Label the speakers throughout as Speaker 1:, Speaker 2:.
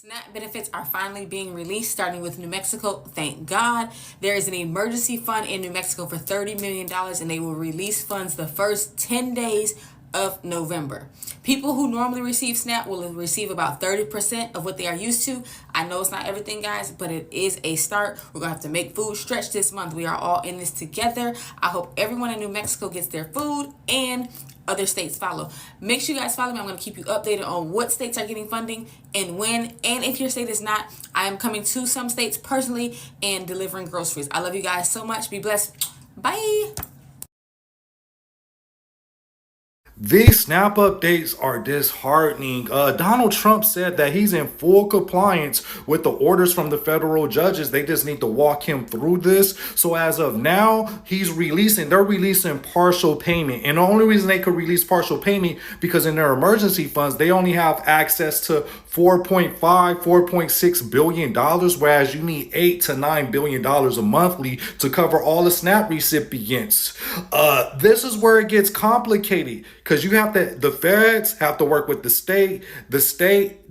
Speaker 1: SNAP benefits are finally being released, starting with New Mexico. Thank God. There is an emergency fund in New Mexico for $30 million, and they will release funds the first 10 days of November. People who normally receive SNAP will receive about 30% of what they are used to. I know it's not everything, guys, but it is a start. We're going to have to make food stretch this month. We are all in this together. I hope everyone in New Mexico gets their food and other states follow. Make sure you guys follow me. I'm going to keep you updated on what states are getting funding and when. And if your state is not, I am coming to some states personally and delivering groceries. I love you guys so much. Be blessed. Bye.
Speaker 2: These snap updates are disheartening. Donald Trump said that he's in full compliance with the orders from the federal judges. They just need to walk him through this. So as of now, they're releasing partial payment. And the only reason they could release partial payment because in their emergency funds, they only have access to 4.6 billion dollars, whereas you need $8 to $9 billion a monthly to cover all the SNAP recipients. This is where it gets complicated because the feds have to work with the state,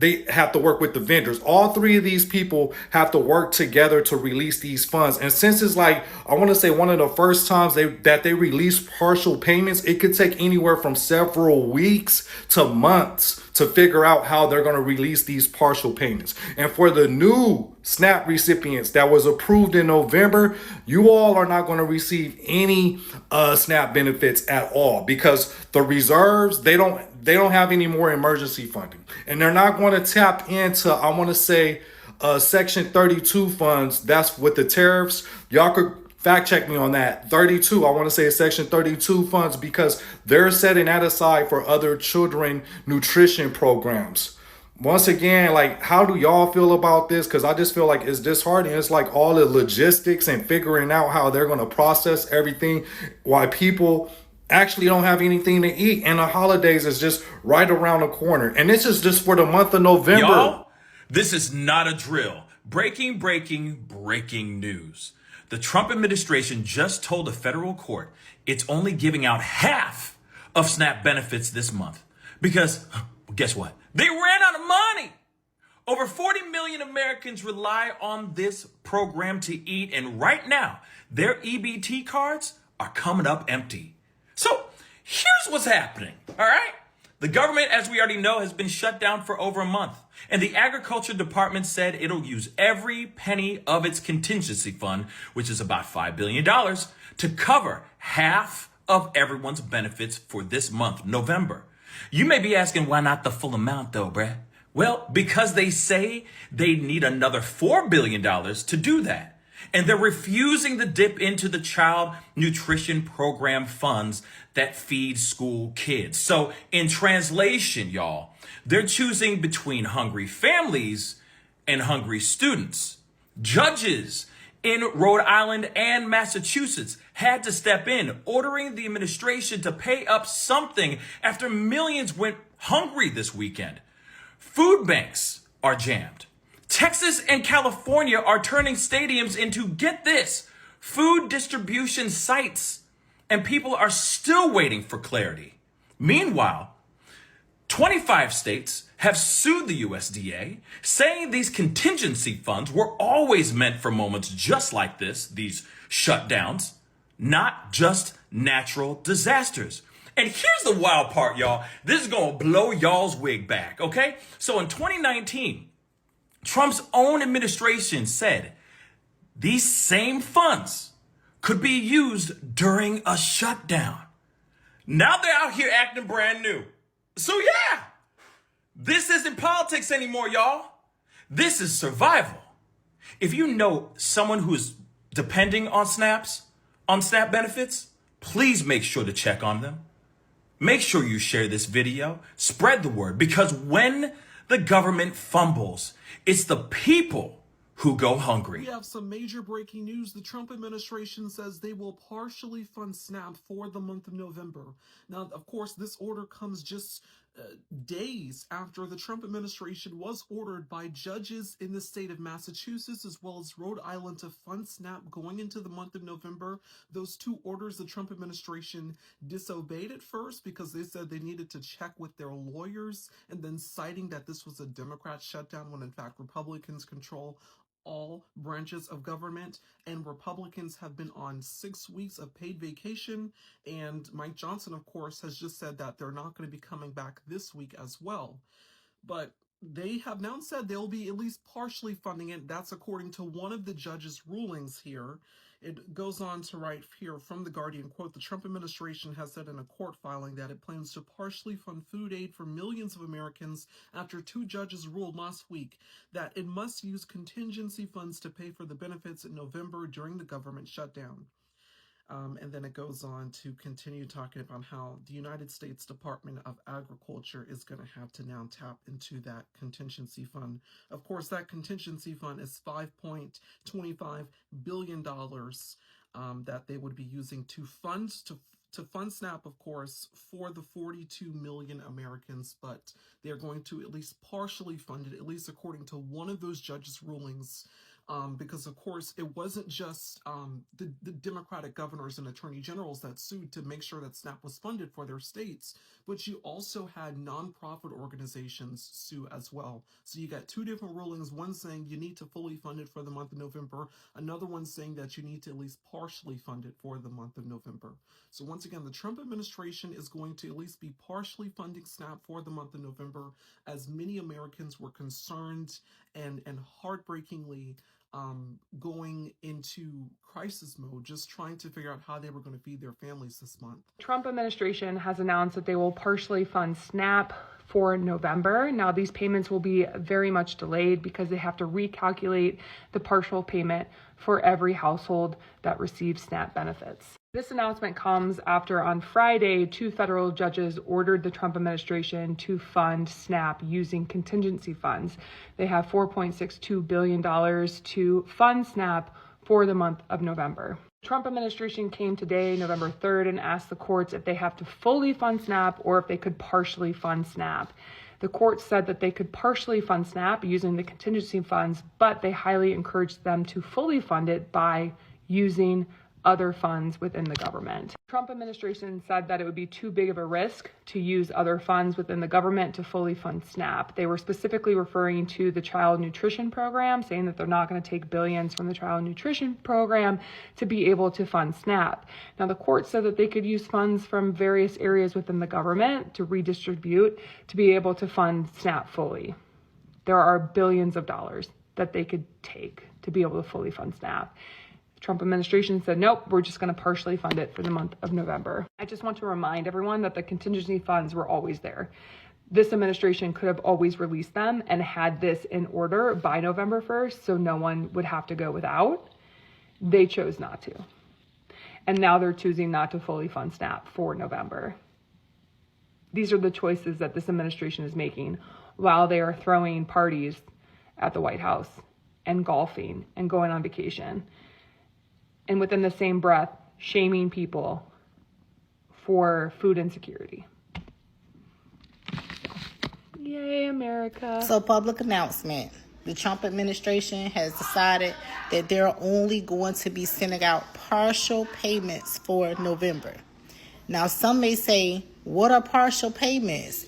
Speaker 2: they have to work with the vendors. All three of these people have to work together to release these funds. And since it's like, I want to say one of the first times that they release partial payments, it could take anywhere from several weeks to months to figure out how they're going to release these partial payments. And for the new SNAP recipients that was approved in November, you all are not going to receive any SNAP benefits at all because the reserves, they don't have any more emergency funding. And they're not going to tap into, I want to say, Section 32 funds. That's with the tariffs. Y'all could fact check me on that. 32, I want to say it's Section 32 funds because they're setting that aside for other children nutrition programs. Once again, like, how do y'all feel about this? Because I just feel like it's disheartening. It's like all the logistics and figuring out how they're going to process everything, why people actually don't have anything to eat, and the holidays is just right around the corner. And this is just for the month of November.
Speaker 3: Y'all, this is not a drill. Breaking news. The Trump administration just told a federal court it's only giving out half of SNAP benefits this month because, guess what? They ran out of money. Over 40 million Americans rely on this program to eat, and right now, their EBT cards are coming up empty. So here's what's happening, all right? The government, as we already know, has been shut down for over a month. And the Agriculture Department said it'll use every penny of its contingency fund, which is about $5 billion, to cover half of everyone's benefits for this month, November. You may be asking, why not the full amount though, bruh? Well, because they say they need another $4 billion to do that. And they're refusing to dip into the child nutrition program funds that feed school kids. So in translation, y'all, they're choosing between hungry families and hungry students. Judges in Rhode Island and Massachusetts had to step in, ordering the administration to pay up something after millions went hungry this weekend. Food banks are jammed. Texas and California are turning stadiums into, get this, food distribution sites. And people are still waiting for clarity. Meanwhile, 25 states have sued the USDA, saying these contingency funds were always meant for moments just like this, these shutdowns, not just natural disasters. And here's the wild part, y'all. This is going to blow y'all's wig back, okay? So in 2019, Trump's own administration said these same funds could be used during a shutdown. Now they're out here acting brand new. So yeah, this isn't politics anymore, y'all. This is survival. If you know someone who's depending on SNAP benefits, please make sure to check on them. Make sure you share this video, spread the word, because when the government fumbles, it's the people who go hungry.
Speaker 4: We have some major breaking news. The Trump administration says they will partially fund SNAP for the month of November. Now, of course, this order comes just days after the Trump administration was ordered by judges in the state of Massachusetts as well as Rhode Island to fund SNAP going into the month of November. Those two orders the Trump administration disobeyed at first because they said they needed to check with their lawyers, and then citing that this was a Democrat shutdown when in fact Republicans control all branches of government, and Republicans have been on 6 weeks of paid vacation, and Mike Johnson, of course, has just said that they're not going to be coming back this week as well. But they have now said they'll be at least partially funding it. That's according to one of the judge's rulings here. It goes on to write here from The Guardian, quote, the Trump administration has said in a court filing that it plans to partially fund food aid for millions of Americans after two judges ruled last week that it must use contingency funds to pay for the benefits in November during the government shutdown. And then it goes on to continue talking about how the United States Department of Agriculture is going to have to now tap into that contingency fund. Of course, that contingency fund is $5.25 billion that they would be using to fund SNAP, of course, for the 42 million Americans, but they're going to at least partially fund it, at least according to one of those judges' rulings. Because, of course, it wasn't just the Democratic governors and attorney generals that sued to make sure that SNAP was funded for their states, but you also had nonprofit organizations sue as well. So you got two different rulings, one saying you need to fully fund it for the month of November, another one saying that you need to at least partially fund it for the month of November. So once again, the Trump administration is going to at least be partially funding SNAP for the month of November, as many Americans were concerned and heartbreakingly going into crisis mode, just trying to figure out how they were going to feed their families this month.
Speaker 5: Trump administration has announced that they will partially fund SNAP for November. Now, these payments will be very much delayed because they have to recalculate the partial payment for every household that receives SNAP benefits. This announcement comes after on Friday, two federal judges ordered the Trump administration to fund SNAP using contingency funds. They have $4.62 billion to fund SNAP for the month of November. The Trump administration came today, November 3rd, and asked the courts if they have to fully fund SNAP or if they could partially fund SNAP. The court said that they could partially fund SNAP using the contingency funds, but they highly encouraged them to fully fund it by using other funds within the government. The Trump administration said that it would be too big of a risk to use other funds within the government to fully fund SNAP. They were specifically referring to the child nutrition program, saying that they're not going to take billions from the child nutrition program to be able to fund SNAP. Now, the court said that they could use funds from various areas within the government to redistribute to be able to fund SNAP fully. There are billions of dollars that they could take to be able to fully fund SNAP. The Trump administration said, nope, we're just going to partially fund it for the month of November. I just want to remind everyone that the contingency funds were always there. This administration could have always released them and had this in order by November 1st, so no one would have to go without. They chose not to. And now they're choosing not to fully fund SNAP for November. These are the choices that this administration is making while they are throwing parties at the White House and golfing and going on vacation. And within the same breath, shaming people for food insecurity. Yay, America.
Speaker 6: So, public announcement. The Trump administration has decided that they're only going to be sending out partial payments for November. Now, some may say, what are partial payments?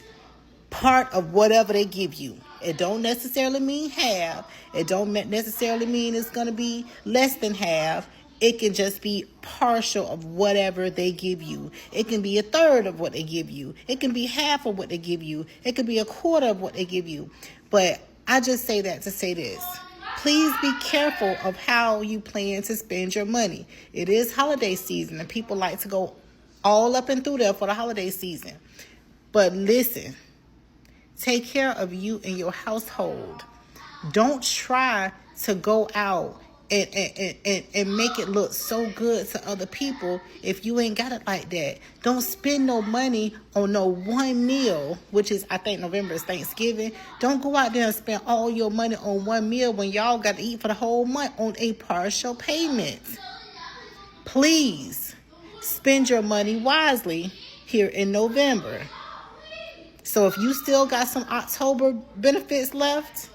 Speaker 6: Part of whatever they give you. It don't necessarily mean half. It don't necessarily mean it's going to be less than half. It can just be partial of whatever they give you. It can be a third of what they give you. It can be half of what they give you. It can be a quarter of what they give you. But I just say that to say this. Please be careful of how you plan to spend your money. It is holiday season and people like to go all up and through there for the holiday season. But listen, take care of you and your household. Don't try to go out and make it look so good to other people if you ain't got it like that. Don't spend no money on no one meal, which is, I think November is Thanksgiving. Don't go out there and spend all your money on one meal when y'all got to eat for the whole month on a partial payment. Please spend your money wisely here in November. So if you still got some October benefits left,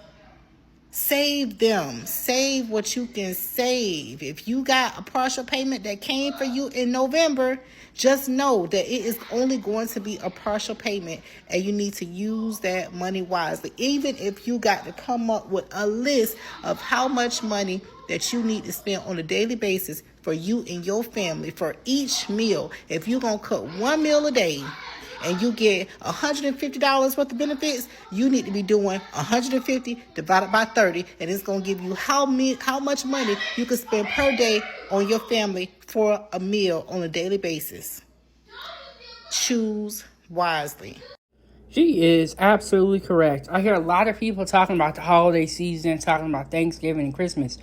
Speaker 6: save them. Save what you can save. If you got a partial payment that came for you in November, just know that it is only going to be a partial payment, and you need to use that money wisely. Even if you got to come up with a list of how much money that you need to spend on a daily basis for you and your family for each meal. If you're going to cook one meal a day and you get $150 worth of benefits, you need to be doing 150 divided by 30, and it's going to give you how much money you can spend per day on your family for a meal on a daily basis. Choose wisely.
Speaker 7: She is absolutely correct. I hear a lot of people talking about the holiday season, talking about Thanksgiving and Christmas.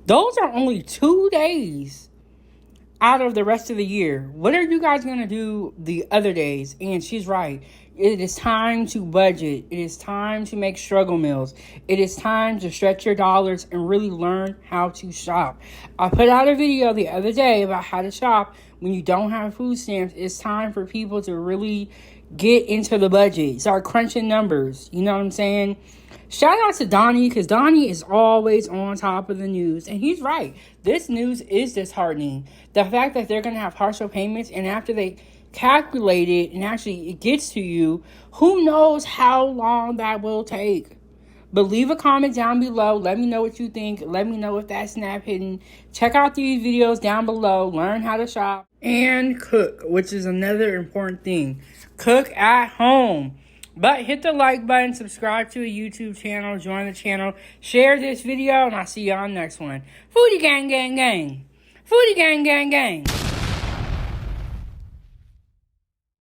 Speaker 7: Those are only 2 days out of the rest of the year. What are you guys going to do the other days? And she's right. It is time to budget. It is time to make struggle meals. It is time to stretch your dollars and really learn how to shop. I put out a video the other day about how to shop when you don't have food stamps. It's time for people to really get into the budget. Start crunching numbers. You know what I'm saying? Shout out to Donnie, because Donnie is always on top of the news. And he's right. This news is disheartening. The fact that they're going to have partial payments, and after they calculate it and actually it gets to you, who knows how long that will take. But leave a comment down below. Let me know what you think. Let me know if that's SNAP hidden. Check out these videos down below. Learn how to shop and cook, which is another important thing. Cook at home. But hit the like button, subscribe to a YouTube channel, join the channel, share this video, and I'll see y'all on the next one. Foodie gang, gang, gang. Foodie gang, gang, gang.